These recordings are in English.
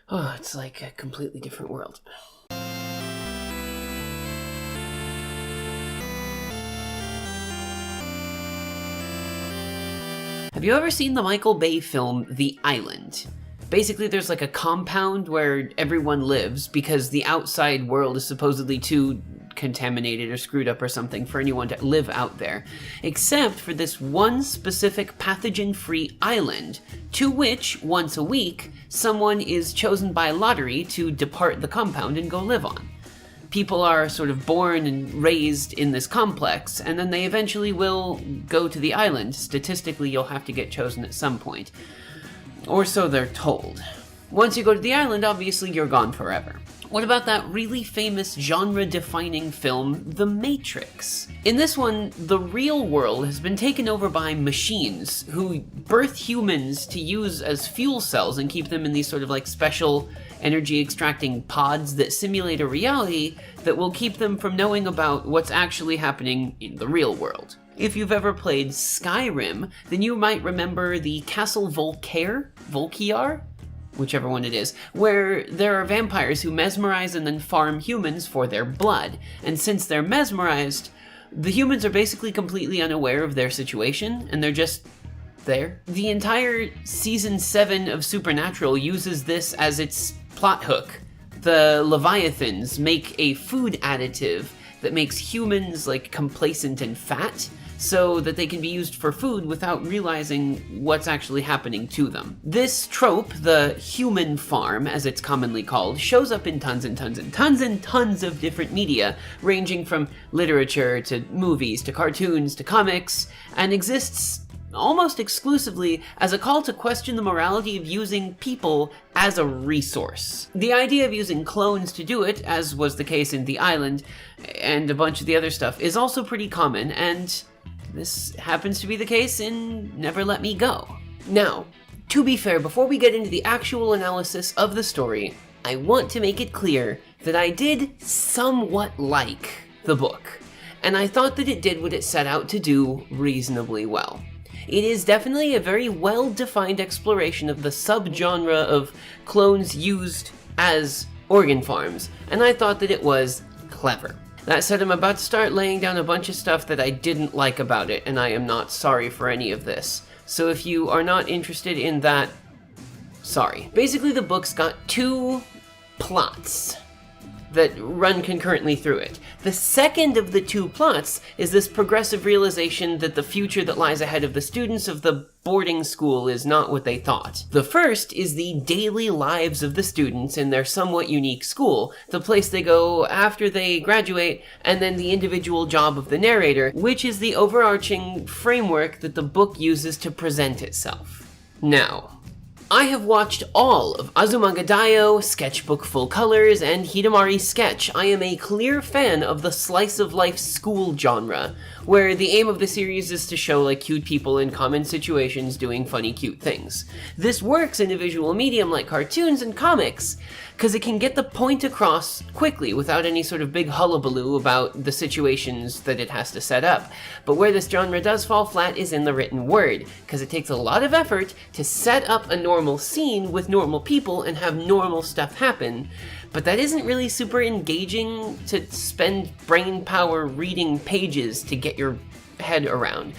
Oh, it's like a completely different world. Have you ever seen the Michael Bay film, The Island? Basically, there's like a compound where everyone lives because the outside world is supposedly too contaminated or screwed up or something for anyone to live out there, except for this one specific pathogen-free island, to which, once a week, someone is chosen by lottery to depart the compound and go live on. People are sort of born and raised in this complex, and then they eventually will go to the island. Statistically, you'll have to get chosen at some point. Or so they're told. Once you go to the island, obviously you're gone forever. What about that really famous genre-defining film, The Matrix? In this one, the real world has been taken over by machines who birth humans to use as fuel cells and keep them in these sort of like special energy-extracting pods that simulate a reality that will keep them from knowing about what's actually happening in the real world. If you've ever played Skyrim, then you might remember the Castle Volkiar, whichever one it is, where there are vampires who mesmerize and then farm humans for their blood. And since they're mesmerized, the humans are basically completely unaware of their situation, and they're just there. The entire season 7 of Supernatural uses this as its plot hook. The Leviathans make a food additive that makes humans like complacent and fat, so that they can be used for food without realizing what's actually happening to them. This trope, the human farm, as it's commonly called, shows up in tons and tons and tons and tons of different media, ranging from literature to movies to cartoons to comics, and exists almost exclusively as a call to question the morality of using people as a resource. The idea of using clones to do it, as was the case in The Island and a bunch of the other stuff, is also pretty common, and this happens to be the case in Never Let Me Go. Now, to be fair, before we get into the actual analysis of the story, I want to make it clear that I did somewhat like the book, and I thought that it did what it set out to do reasonably well. It is definitely a very well-defined exploration of the subgenre of clones used as organ farms, and I thought that it was clever. That said, I'm about to start laying down a bunch of stuff that I didn't like about it, and I am not sorry for any of this. So if you are not interested in that, sorry. Basically, the book's got 2 plots that run concurrently through it. The second of the 2 plots is this progressive realization that the future that lies ahead of the students of the boarding school is not what they thought. The first is the daily lives of the students in their somewhat unique school, the place they go after they graduate, and then the individual job of the narrator, which is the overarching framework that the book uses to present itself. Now, I have watched all of Azumanga Daioh, Sketchbook Full Colors, and Hidamari Sketch. I am a clear fan of the slice-of-life school genre, where the aim of the series is to show like cute people in common situations doing funny cute things. This works in a visual medium like cartoons and comics, because it can get the point across quickly without any sort of big hullabaloo about the situations that it has to set up. But where this genre does fall flat is in the written word, because it takes a lot of effort to set up a normal scene with normal people and have normal stuff happen, but that isn't really super engaging to spend brain power reading pages to get your head around.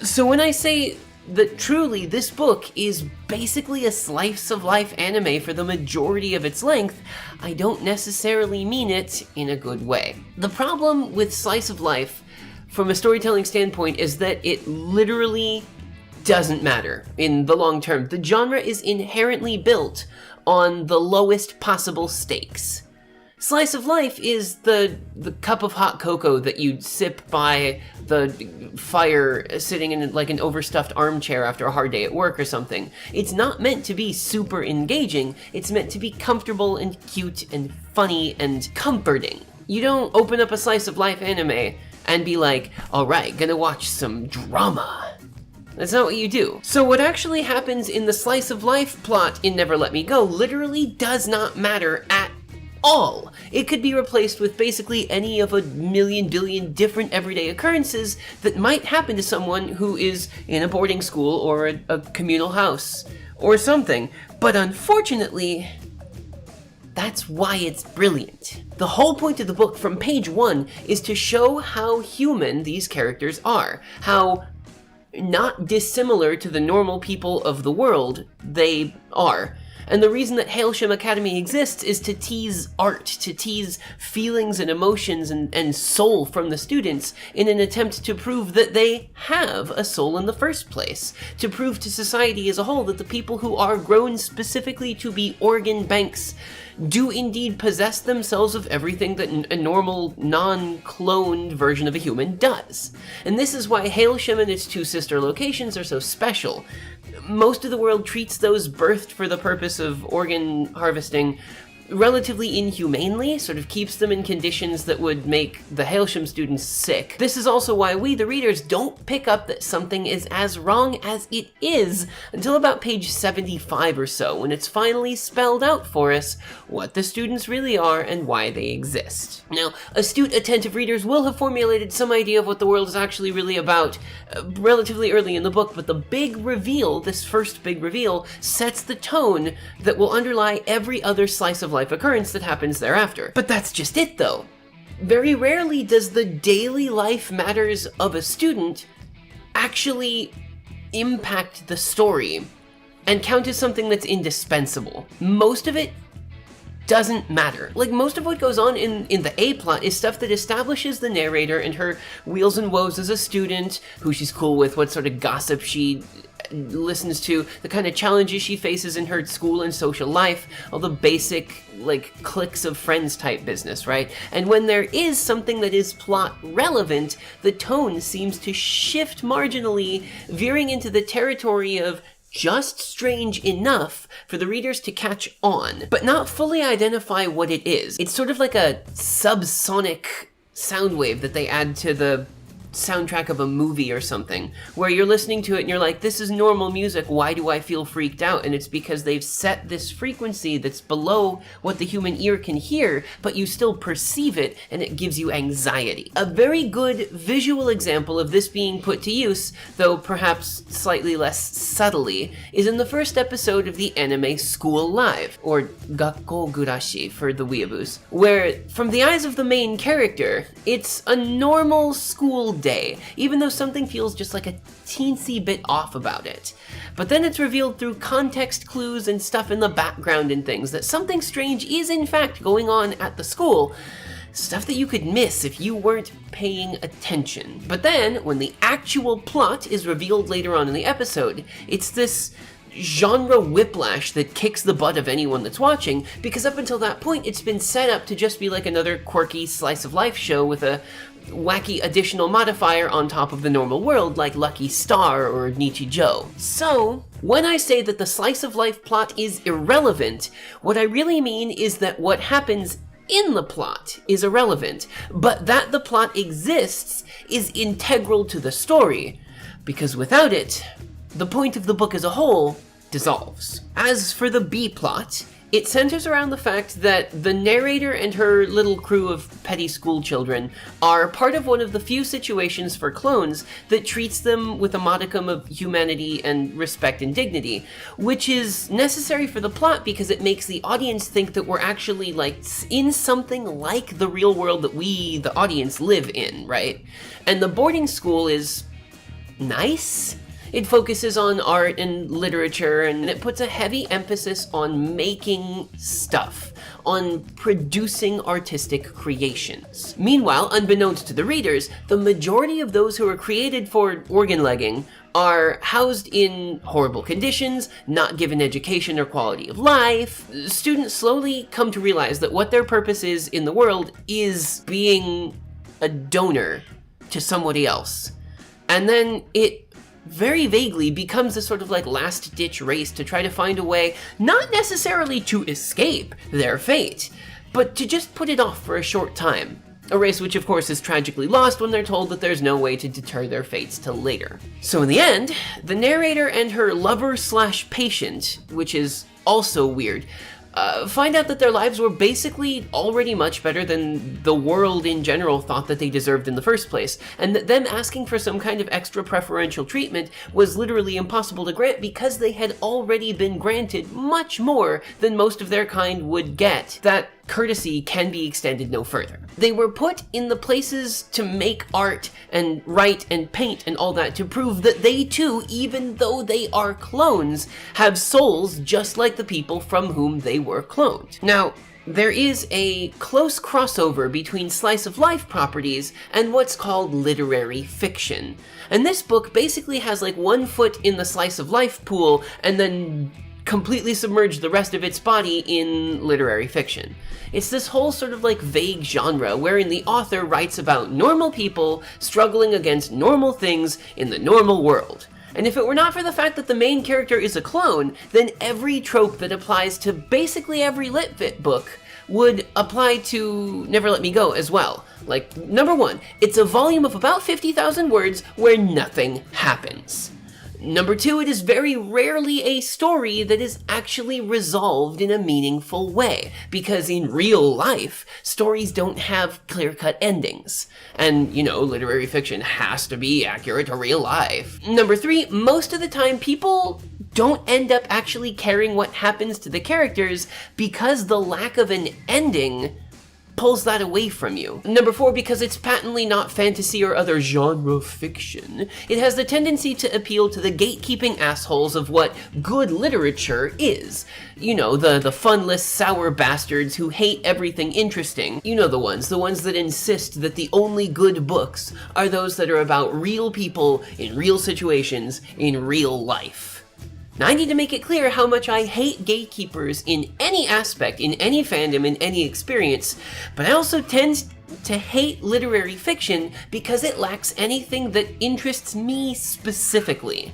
So when I say that truly this book is basically a slice-of-life anime for the majority of its length, I don't necessarily mean it in a good way. The problem with slice of life from a storytelling standpoint is that it literally doesn't matter in the long term. The genre is inherently built on the lowest possible stakes. Slice of life is the cup of hot cocoa that you'd sip by the fire sitting in like an overstuffed armchair after a hard day at work or something. It's not meant to be super engaging, it's meant to be comfortable and cute and funny and comforting. You don't open up a slice of life anime and be like, alright, gonna watch some drama. That's not what you do. So what actually happens in the slice of life plot in Never Let Me Go literally does not matter at all. It could be replaced with basically any of a million billion different everyday occurrences that might happen to someone who is in a boarding school or a communal house or something. But unfortunately, That's why it's brilliant. The whole point of the book from page 1 is to show how human these characters are, how not dissimilar to the normal people of the world they are. And the reason that Hailsham Academy exists is to tease art, to tease feelings and emotions and soul from the students in an attempt to prove that they have a soul in the first place, to prove to society as a whole that the people who are grown specifically to be organ banks do indeed possess themselves of everything that a normal, non-cloned version of a human does. And this is why Hailsham and its two sister locations are so special. Most of the world treats those birthed for the purpose of organ harvesting relatively inhumanely, sort of keeps them in conditions that would make the Hailsham students sick. This is also why we, the readers, don't pick up that something is as wrong as it is until about page 75 or so, when it's finally spelled out for us what the students really are and why they exist. Now, astute, attentive readers will have formulated some idea of what the world is actually really about relatively early in the book, but the big reveal, this first big reveal, sets the tone that will underlie every other slice of life occurrence that happens thereafter. But that's just it, though. Very rarely does the daily life matters of a student actually impact the story and count as something that's indispensable. Most of it doesn't matter. Like, most of what goes on in the A-plot is stuff that establishes the narrator and her wheels and woes as a student, who she's cool with, what sort of gossip she listens to, the kind of challenges she faces in her school and social life, all the basic, like, cliques of friends type business, right? And when there is something that is plot relevant, the tone seems to shift marginally, veering into the territory of just strange enough for the readers to catch on, but not fully identify what it is. It's sort of like a subsonic sound wave that they add to the soundtrack of a movie or something, where you're listening to it and you're like, this is normal music, why do I feel freaked out? And it's because they've set this frequency that's below what the human ear can hear, but you still perceive it, and it gives you anxiety. A very good visual example of this being put to use, though perhaps slightly less subtly, is in the first episode of the anime School Live, or Gakkou Gurashi for the weeaboos, where, from the eyes of the main character, it's a normal school day, even though something feels just like a teensy bit off about it. But then it's revealed through context clues and stuff in the background and things that something strange is in fact going on at the school. Stuff that you could miss if you weren't paying attention. But then, when the actual plot is revealed later on in the episode, it's this genre whiplash that kicks the butt of anyone that's watching, because up until that point it's been set up to just be like another quirky slice of life show with a wacky additional modifier on top of the normal world, like Lucky Star or Nichijou. So, when I say that the slice of life plot is irrelevant, what I really mean is that what happens in the plot is irrelevant, but that the plot exists is integral to the story, because without it, the point of the book as a whole dissolves. As for the B plot, it centers around the fact that the narrator and her little crew of petty school children are part of one of the few situations for clones that treats them with a modicum of humanity and respect and dignity, which is necessary for the plot because it makes the audience think that we're actually, like, in something like the real world that we, the audience, live in, right? And the boarding school is nice. It focuses on art and literature, and it puts a heavy emphasis on making stuff, on producing artistic creations. Meanwhile, unbeknownst to the readers, the majority of those who are created for organ legging are housed in horrible conditions, not given education or quality of life. Students slowly come to realize that what their purpose is in the world is being a donor to somebody else. And then it very vaguely becomes a sort of like last-ditch race to try to find a way, not necessarily to escape their fate, but to just put it off for a short time. A race which of course is tragically lost when they're told that there's no way to deter their fates till later. So in the end, the narrator and her lover/patient, which is also weird, find out that their lives were basically already much better than the world in general thought that they deserved in the first place, and that them asking for some kind of extra preferential treatment was literally impossible to grant because they had already been granted much more than most of their kind would get. That courtesy can be extended no further. They were put in the places to make art and write and paint and all that to prove that they too, even though they are clones, have souls just like the people from whom they were cloned. Now, there is a close crossover between slice of life properties and what's called literary fiction. And this book basically has like 1 foot in the slice of life pool and then completely submerged the rest of its body in literary fiction. It's this whole sort of like vague genre wherein the author writes about normal people struggling against normal things in the normal world. And if it were not for the fact that the main character is a clone, then every trope that applies to basically every lit-fit book would apply to Never Let Me Go as well. Like, number 1, it's a volume of about 50,000 words where nothing happens. Number 2, it is very rarely a story that is actually resolved in a meaningful way, because in real life, stories don't have clear-cut endings. And, literary fiction has to be accurate to real life. Number 3, most of the time people don't end up actually caring what happens to the characters because the lack of an ending pulls that away from you. Number 4, because it's patently not fantasy or other genre fiction, it has the tendency to appeal to the gatekeeping assholes of what good literature is. The funless, sour bastards who hate everything interesting. The ones that insist that the only good books are those that are about real people in real situations in real life. Now, I need to make it clear how much I hate gatekeepers in any aspect, in any fandom, in any experience, but I also tend to hate literary fiction because it lacks anything that interests me specifically.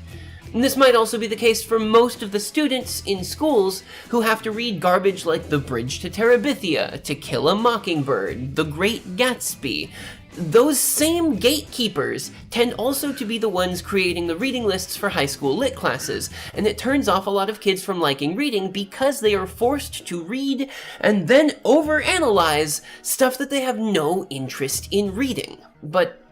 And this might also be the case for most of the students in schools who have to read garbage like The Bridge to Terabithia, To Kill a Mockingbird, The Great Gatsby. Those same gatekeepers tend also to be the ones creating the reading lists for high school lit classes, and it turns off a lot of kids from liking reading because they are forced to read and then overanalyze stuff that they have no interest in reading. But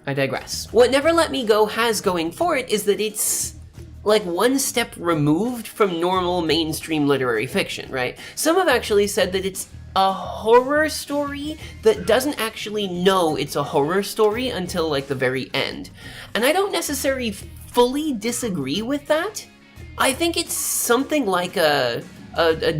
I digress. What Never Let Me Go has going for it is that it's like 1 step removed from normal mainstream literary fiction, right? Some have actually said that it's a horror story that doesn't actually know it's a horror story until like the very end. And I don't necessarily fully disagree with that. I think it's something like a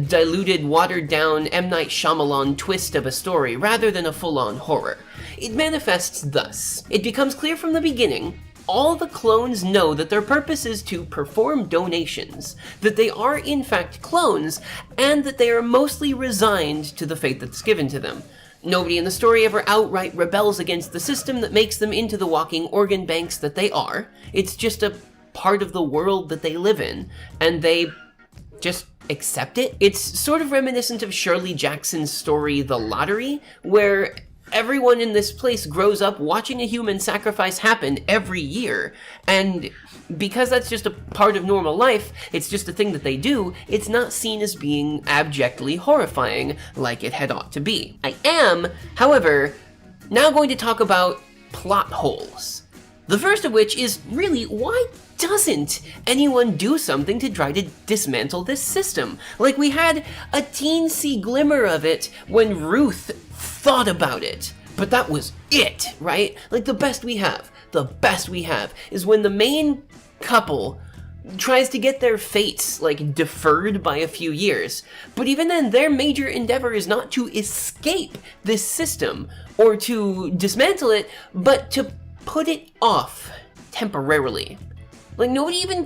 diluted, watered down M. Night Shyamalan twist of a story rather than a full-on horror. It manifests thus. It becomes clear from the beginning all the clones know that their purpose is to perform donations, that they are in fact clones, and that they are mostly resigned to the fate that's given to them. Nobody in the story ever outright rebels against the system that makes them into the walking organ banks that they are. It's just a part of the world that they live in, and they just accept it. It's sort of reminiscent of Shirley Jackson's story, The Lottery, where everyone in this place grows up watching a human sacrifice happen every year, and because that's just a part of normal life, it's just a thing that they do, it's not seen as being abjectly horrifying like it had ought to be. I am, however, now going to talk about plot holes. The first of which is really, why doesn't anyone do something to try to dismantle this system? Like, we had a teensy glimmer of it when Ruth thought about it, but that was it, right? Like, the best we have is when the main couple tries to get their fates, like, deferred by a few years. But even then, their major endeavor is not to escape this system or to dismantle it, but to put it off temporarily. Like, nobody even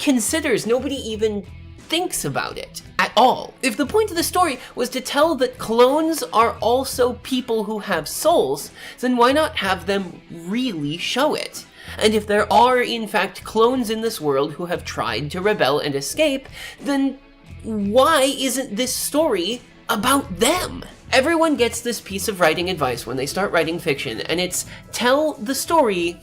thinks about it at all. If the point of the story was to tell that clones are also people who have souls, then why not have them really show it? And if there are in fact clones in this world who have tried to rebel and escape, then why isn't this story about them? Everyone gets this piece of writing advice when they start writing fiction, and it's tell the story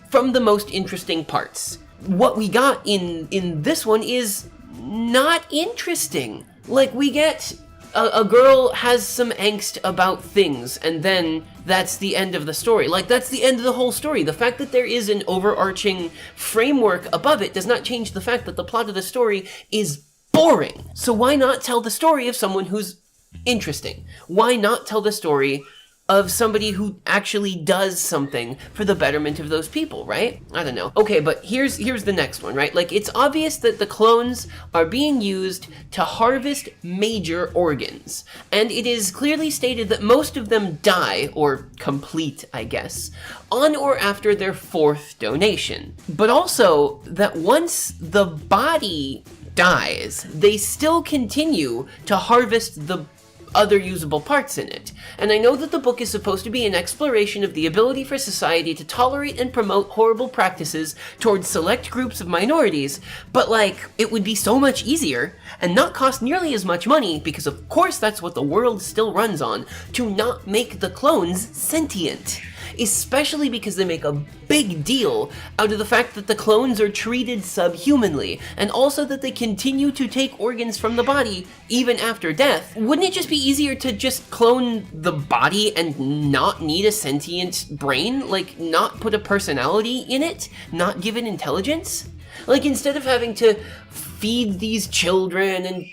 from the most interesting parts. What we got in this one is not interesting. Like, we get a girl has some angst about things, and then that's the end of the story. Like, that's the end of the whole story. The fact that there is an overarching framework above it does not change the fact that the plot of the story is boring. So why not tell the story of someone who's interesting? Why not tell the story of somebody who actually does something for the betterment of those people, right? I don't know. Okay, but here's the next one, right? Like, it's obvious that the clones are being used to harvest major organs, and it is clearly stated that most of them die, or complete, I guess, on or after their 4th donation. But also that once the body dies, they still continue to harvest the other usable parts in it. And I know that the book is supposed to be an exploration of the ability for society to tolerate and promote horrible practices towards select groups of minorities, but like, it would be so much easier and not cost nearly as much money, because of course that's what the world still runs on, to not make the clones sentient. Especially because they make a big deal out of the fact that the clones are treated subhumanly, and also that they continue to take organs from the body even after death. Wouldn't it just be easier to just clone the body and not need a sentient brain? Like, not put a personality in it? Not give it intelligence? Like, instead of having to feed these children and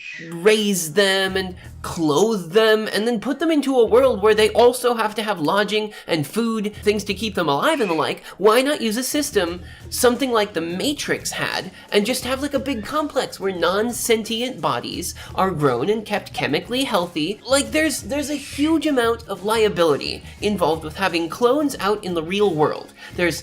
raise them and clothe them and then put them into a world where they also have to have lodging and food, things to keep them alive and the like, why not use a system, something like the Matrix had, and just have like a big complex where non-sentient bodies are grown and kept chemically healthy? Like, there's a huge amount of liability involved with having clones out in the real world. There's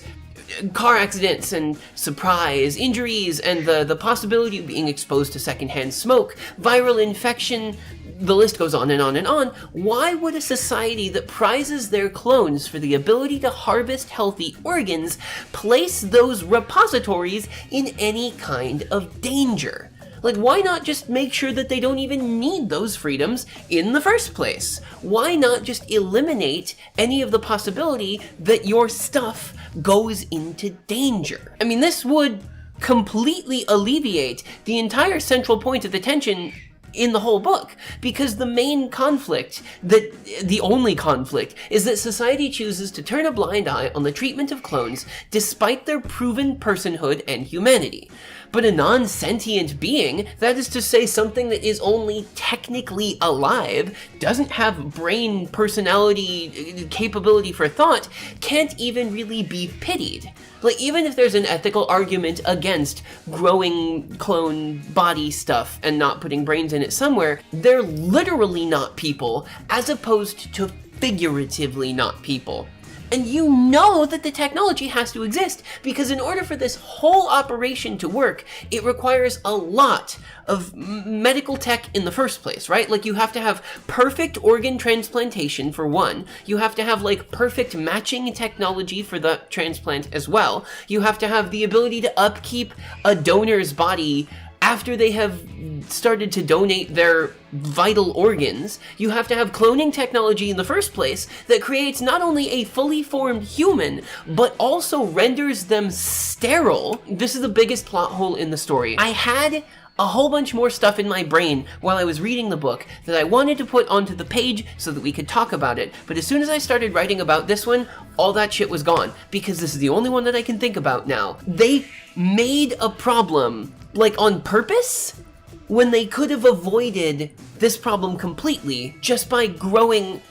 car accidents and surprise injuries and the possibility of being exposed to secondhand smoke, viral infection, the list goes on and on and on. Why would a society that prizes their clones for the ability to harvest healthy organs place those repositories in any kind of danger? Like, why not just make sure that they don't even need those freedoms in the first place? Why not just eliminate any of the possibility that your stuff goes into danger? I mean, this would completely alleviate the entire central point of the tension in the whole book, because the main conflict, the only conflict, is that society chooses to turn a blind eye on the treatment of clones despite their proven personhood and humanity. But a non-sentient being, that is to say something that is only technically alive, doesn't have brain, personality, capability for thought, can't even really be pitied. Like, even if there's an ethical argument against growing clone body stuff and not putting brains in it somewhere, they're literally not people, as opposed to figuratively not people. And you know that the technology has to exist, because in order for this whole operation to work, it requires a lot of medical tech in the first place, right? Like, you have to have perfect organ transplantation for one. You have to have, like, perfect matching technology for the transplant as well. You have to have the ability to upkeep a donor's body after they have started to donate their vital organs. You have to have cloning technology in the first place that creates not only a fully formed human, but also renders them sterile. This is the biggest plot hole in the story. I had a whole bunch more stuff in my brain while I was reading the book that I wanted to put onto the page so that we could talk about it, but as soon as I started writing about this one, all that shit was gone, because this is the only one that I can think about now. They made a problem, like, on purpose, when they could have avoided this problem completely just by growing.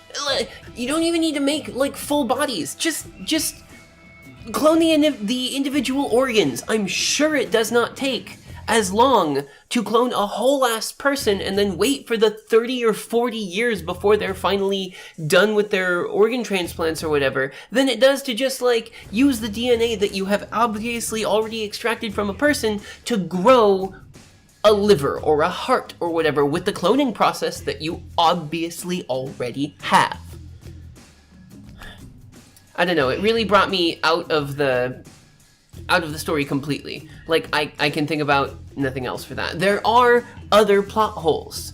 You don't even need to make, like, full bodies. Just clone the individual organs. I'm sure it does not take as long to clone a whole ass person and then wait for the 30 or 40 years before they're finally done with their organ transplants or whatever, than it does to just, like, use the DNA that you have obviously already extracted from a person to grow a liver or a heart or whatever with the cloning process that you obviously already have. I don't know, it really brought me out of the story completely. Like, I can think about nothing else for that. There are other plot holes.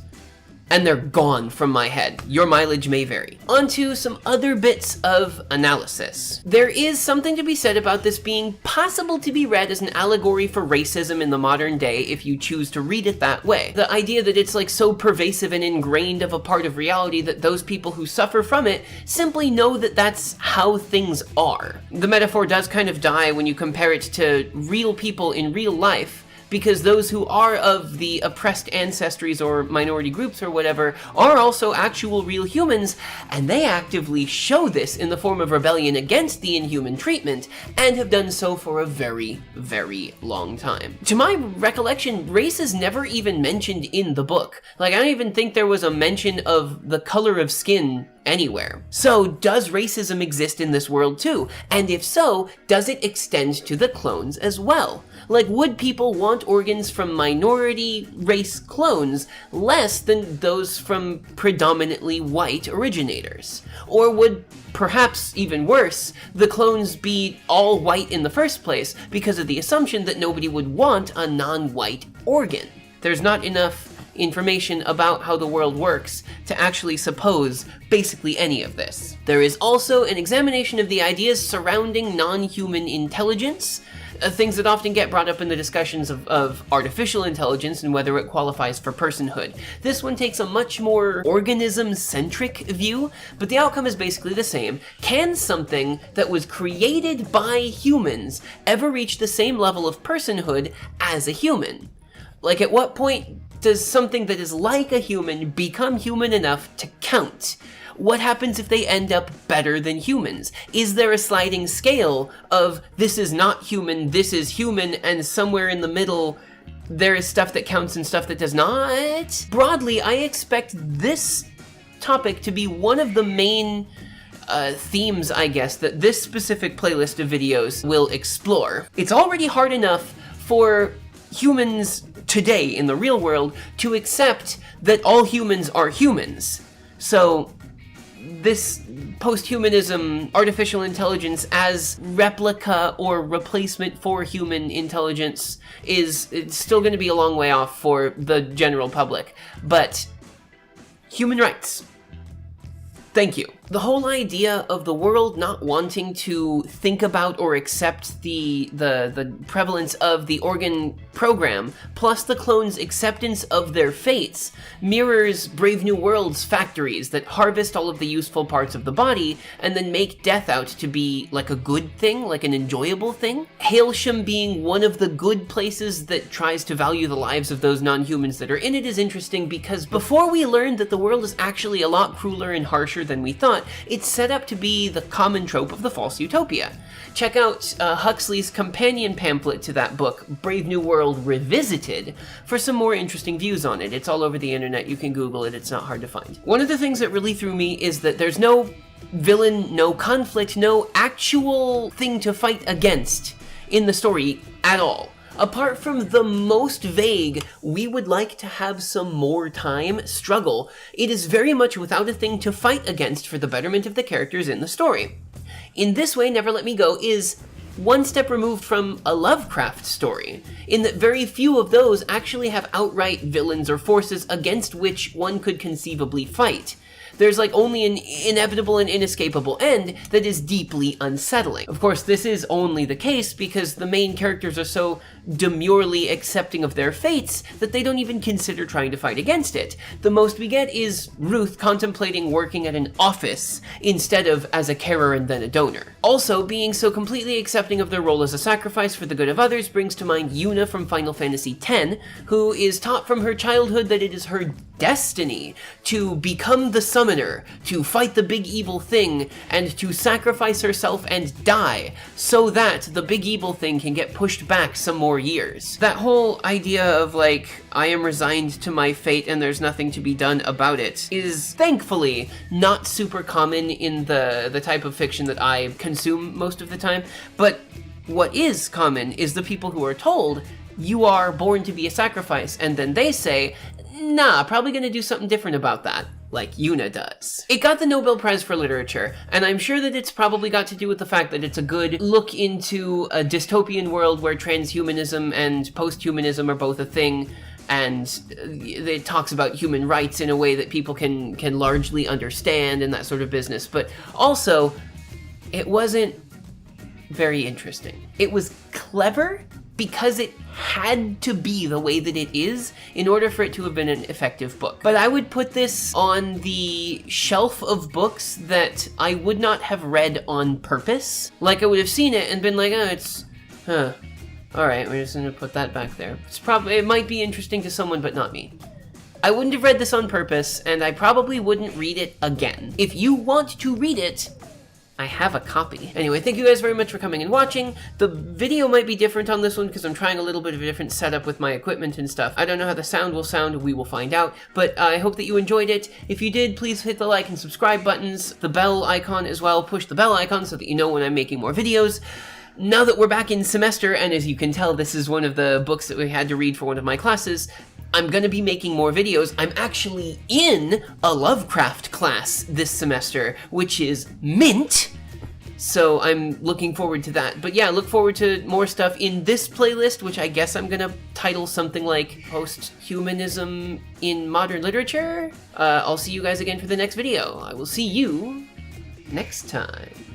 and they're gone from my head. Your mileage may vary. Onto some other bits of analysis. There is something to be said about this being possible to be read as an allegory for racism in the modern day if you choose to read it that way. The idea that it's like so pervasive and ingrained of a part of reality that those people who suffer from it simply know that that's how things are. The metaphor does kind of die when you compare it to real people in real life, because those who are of the oppressed ancestries or minority groups or whatever are also actual real humans, and they actively show this in the form of rebellion against the inhuman treatment, and have done so for a very, very long time. To my recollection, race is never even mentioned in the book. Like, I don't even think there was a mention of the color of skin anywhere. So, does racism exist in this world too? And if so, does it extend to the clones as well? Like, would people want organs from minority race clones less than those from predominantly white originators? Or would, perhaps even worse, the clones be all white in the first place because of the assumption that nobody would want a non-white organ? There's not enough information about how the world works to actually suppose basically any of this. There is also an examination of the ideas surrounding non-human intelligence, things that often get brought up in the discussions of artificial intelligence and whether it qualifies for personhood. This one takes a much more organism-centric view, but the outcome is basically the same. Can something that was created by humans ever reach the same level of personhood as a human? Like, at what point does something that is like a human become human enough to count? What happens if they end up better than humans? Is there a sliding scale of this is not human, this is human, and somewhere in the middle there is stuff that counts and stuff that does not? Broadly, I expect this topic to be one of the main themes, I guess, that this specific playlist of videos will explore. It's already hard enough for humans today in the real world to accept that all humans are humans. So this post-humanism, artificial intelligence as replica or replacement for human intelligence it's still going to be a long way off for the general public. But human rights. Thank you. The whole idea of the world not wanting to think about or accept the prevalence of the organ program, plus the clones' acceptance of their fates, mirrors Brave New World's factories that harvest all of the useful parts of the body and then make death out to be like a good thing, like an enjoyable thing. Hailsham being one of the good places that tries to value the lives of those non-humans that are in it is interesting because before we learned that the world is actually a lot crueler and harsher than we thought, it's set up to be the common trope of the false utopia. Check out Huxley's companion pamphlet to that book, Brave New World Revisited, for some more interesting views on it. It's all over the internet, you can Google it, it's not hard to find. One of the things that really threw me is that there's no villain, no conflict, no actual thing to fight against in the story at all. Apart from the most vague, we would like to have some more time struggle, it is very much without a thing to fight against for the betterment of the characters in the story. In this way, Never Let Me Go is one step removed from a Lovecraft story, in that very few of those actually have outright villains or forces against which one could conceivably fight. There's like only an inevitable and inescapable end that is deeply unsettling. Of course, this is only the case because the main characters are so demurely accepting of their fates that they don't even consider trying to fight against it. The most we get is Ruth contemplating working at an office instead of as a carer and then a donor. Also, being so completely accepting of their role as a sacrifice for the good of others brings to mind Yuna from Final Fantasy X, who is taught from her childhood that it is her destiny to become the summoner, to fight the big evil thing, and to sacrifice herself and die, so that the big evil thing can get pushed back some more years. That whole idea of like, I am resigned to my fate and there's nothing to be done about it is thankfully not super common in the type of fiction that I consume most of the time, but what is common is the people who are told, you are born to be a sacrifice, and then they say, nah, probably gonna do something different about that, like Yuna does. It got the Nobel Prize for Literature, and I'm sure that it's probably got to do with the fact that it's a good look into a dystopian world where transhumanism and posthumanism are both a thing, and it talks about human rights in a way that people can largely understand and that sort of business. But also, it wasn't very interesting. It was clever because it had to be the way that it is in order for it to have been an effective book. But I would put this on the shelf of books that I would not have read on purpose. Like, I would have seen it and been like, oh, alright, we're just gonna put that back there. It might be interesting to someone, but not me. I wouldn't have read this on purpose, and I probably wouldn't read it again. If you want to read it, I have a copy. Anyway, thank you guys very much for coming and watching. The video might be different on this one because I'm trying a little bit of a different setup with my equipment and stuff. I don't know how the sound will sound, we will find out, but I hope that you enjoyed it. If you did, please hit the like and subscribe buttons, the bell icon as well. Push the bell icon so that you know when I'm making more videos. Now that we're back in semester, and as you can tell, this is one of the books that we had to read for one of my classes, I'm gonna be making more videos. I'm actually in a Lovecraft class this semester, which is mint, so I'm looking forward to that. But yeah, look forward to more stuff in this playlist, which I guess I'm gonna title something like Post-Humanism in Modern Literature. I'll see you guys again for the next video. I will see you next time.